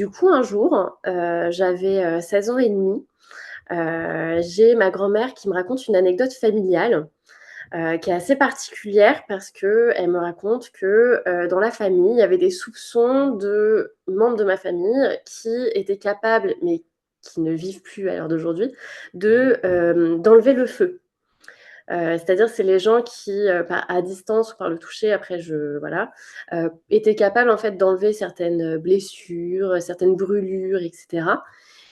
du coup, un jour, j'avais, 16 ans et demi, j'ai ma grand-mère qui me raconte une anecdote familiale, qui est assez particulière parce qu'elle me raconte que, dans la famille, il y avait des soupçons de membres de ma famille qui étaient capables, mais qui ne vivent plus à l'heure d'aujourd'hui, d'enlever le feu. C'est-à-dire, c'est les gens qui, par à distance ou par le toucher, après je voilà, étaient capables en fait d'enlever certaines, blessures, certaines brûlures et cetera,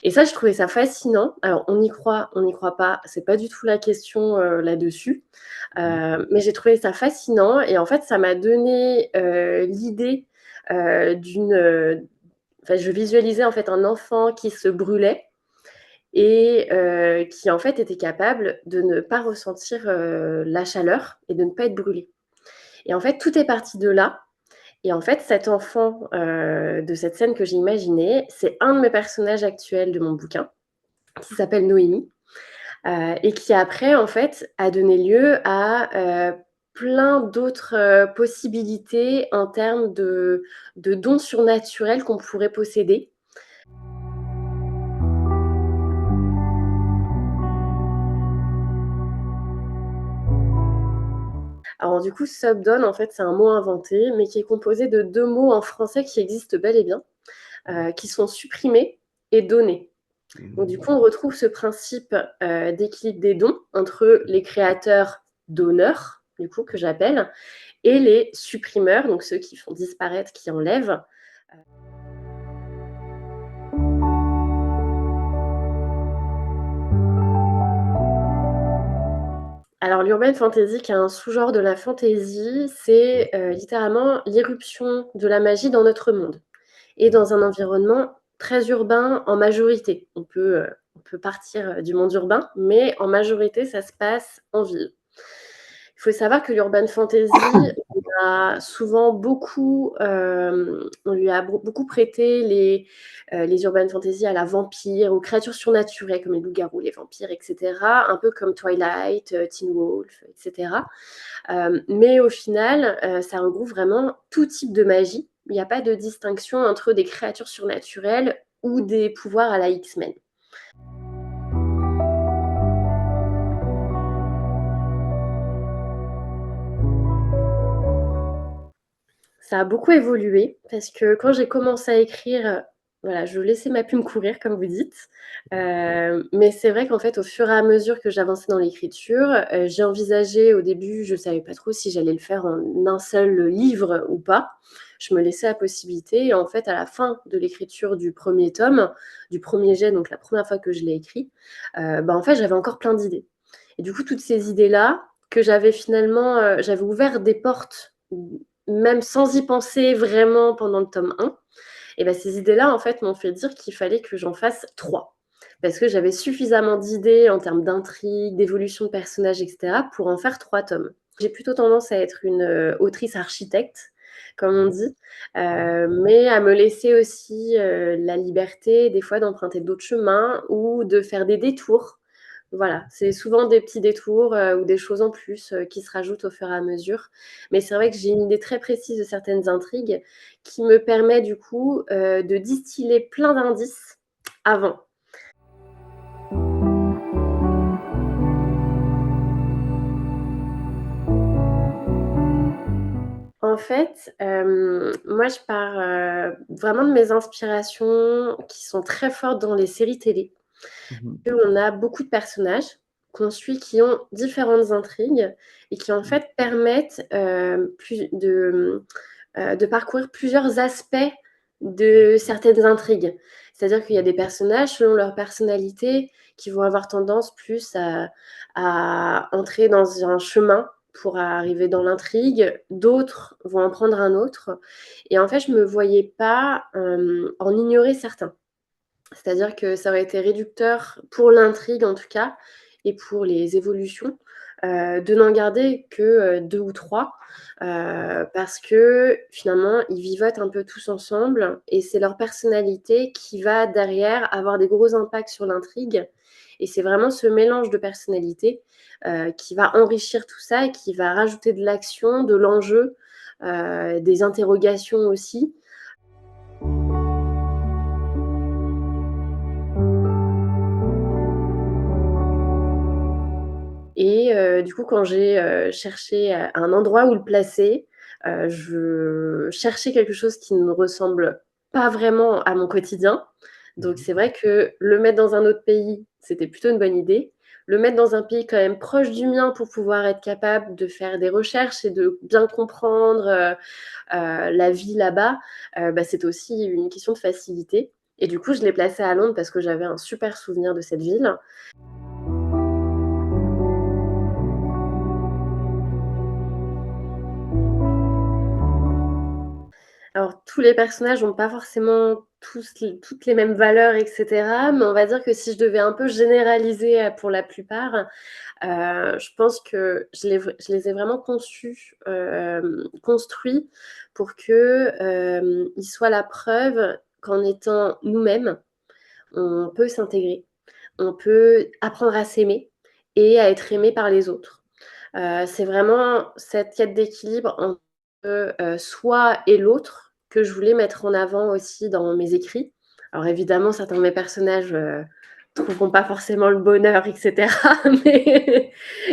et ça, je trouvais ça fascinant. Alors on n'y croit pas, c'est pas du tout la question, là-dessus, Mmh. mais j'ai trouvé ça fascinant et en fait, ça m'a donné, l'idée, d'une, enfin, je visualisais en fait un enfant qui se brûlait et qui en fait était capable de ne pas ressentir, la chaleur et de ne pas être brûlé, et en fait, tout est parti de là, et en fait, cet enfant, de cette scène que j'ai imaginée, c'est un de mes personnages actuels de mon bouquin, qui s'appelle Noémie, et qui après, en fait, a donné lieu à, plein d'autres, possibilités en termes de dons surnaturels qu'on pourrait posséder. Alors du coup, Subdone, en fait, c'est un mot inventé, mais qui est composé de 2 mots en français qui existent bel et bien, qui sont «supprimer» et «donner». Donc du coup, Mmh. on retrouve ce principe, d'équilibre des dons entre les créateurs donneurs, du coup, que j'appelle, et les supprimeurs, donc ceux qui font disparaître, qui enlèvent. Alors l'urban fantasy, qui est un sous-genre de la fantasy, c'est, littéralement l'irruption de la magie dans notre monde et Mmh. dans un environnement très urbain en majorité. On peut partir, du monde urbain, mais en majorité, ça se passe en ville. Il faut savoir que l'urban fantasy, on a souvent beaucoup, on lui a beaucoup prêté les urban fantasy à la vampire, aux créatures surnaturelles comme les loups-garous, les vampires, et cetera, un peu comme Twilight, Teen Wolf, et cetera. Mais au final, ça regroupe vraiment tout type de magie. Il n'y a pas de distinction entre des créatures surnaturelles ou des pouvoirs à la X-Men. Ça a beaucoup évolué parce que quand j'ai commencé à écrire, voilà, je laissais ma plume courir comme vous dites. Mais c'est vrai qu'en fait, au fur et à mesure que j'avançais dans l'écriture, j'ai envisagé au début, je savais pas trop si j'allais le faire en un seul livre ou pas. Je me laissais la possibilité et en fait, à la fin de l'écriture du premier tome, du premier jet, donc la première fois que je l'ai écrit, bah, en fait, j'avais encore plein d'idées, et du coup, toutes ces idées-là que j'avais finalement, j'avais ouvert des portes, même sans y penser vraiment pendant le tome 1, et bah, ces idées-là, en fait, m'ont fait dire qu'il fallait que j'en fasse 3 parce que j'avais suffisamment d'idées en termes d'intrigue, d'évolution de personnages, et cetera, pour en faire 3 tomes. J'ai plutôt tendance à être une, autrice architecte, comme on Mmh. dit, mais à me laisser aussi, la liberté, des fois, d'emprunter d'autres chemins ou de faire des détours. Voilà, c'est souvent des petits détours, ou des choses en plus, qui se rajoutent au fur et à mesure. Mais c'est vrai que j'ai une idée très précise de certaines intrigues qui me permet du coup, de distiller plein d'indices avant. En fait, moi je pars, vraiment de mes inspirations qui sont très fortes dans les séries télé. Mmh. Où on a beaucoup de personnages qu'on suit qui ont différentes intrigues et qui en Mmh. fait permettent, de parcourir plusieurs aspects de certaines intrigues. C'est-à-dire qu'il y a des personnages, selon leur personnalité, qui vont avoir tendance plus à entrer dans un chemin pour arriver dans l'intrigue, d'autres vont en prendre un autre, et en fait, je me voyais pas, en ignorer certains. C'est-à-dire que ça aurait été réducteur pour l'intrigue en tout cas et pour les évolutions, de n'en garder que, 2 ou 3, parce que finalement ils vivotent un peu tous ensemble et c'est leur personnalité qui va derrière avoir des gros impacts sur l'intrigue, et c'est vraiment ce mélange de personnalités, qui va enrichir tout ça et qui va rajouter de l'action, de l'enjeu, des interrogations aussi. et du coup, quand j'ai, cherché, un endroit où le placer, je cherchais quelque chose qui ne ressemble pas vraiment à mon quotidien. Donc Mmh. c'est vrai que le mettre dans un autre pays, c'était plutôt une bonne idée. Le mettre dans un pays quand même proche du mien pour pouvoir être capable de faire des recherches et de bien comprendre, la vie là-bas, bah, c'était aussi une question de facilité et du coup, je l'ai placé à Londres parce que j'avais un super souvenir de cette ville. Alors tous les personnages ont pas forcément toutes les mêmes valeurs et cetera, mais on va dire que si je devais un peu généraliser, pour la plupart, je pense que je les ai vraiment conçus, construits pour que, ils soient la preuve qu'en étant nous-mêmes, on peut s'intégrer, on peut apprendre à s'aimer et à être aimé par les autres. C'est vraiment cette quête d'équilibre entre, soi et l'autre que je voulais mettre en avant aussi dans mes écrits. Alors évidemment, certains de mes personnages, trouveront pas forcément le bonheur et cetera,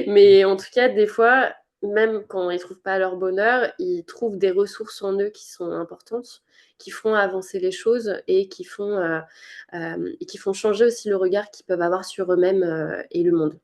mais en tout cas, des fois, même quand ils trouvent pas leur bonheur, ils trouvent des ressources en eux qui sont importantes, qui font avancer les choses et qui font changer aussi le regard qu'ils peuvent avoir sur eux-mêmes, et le monde.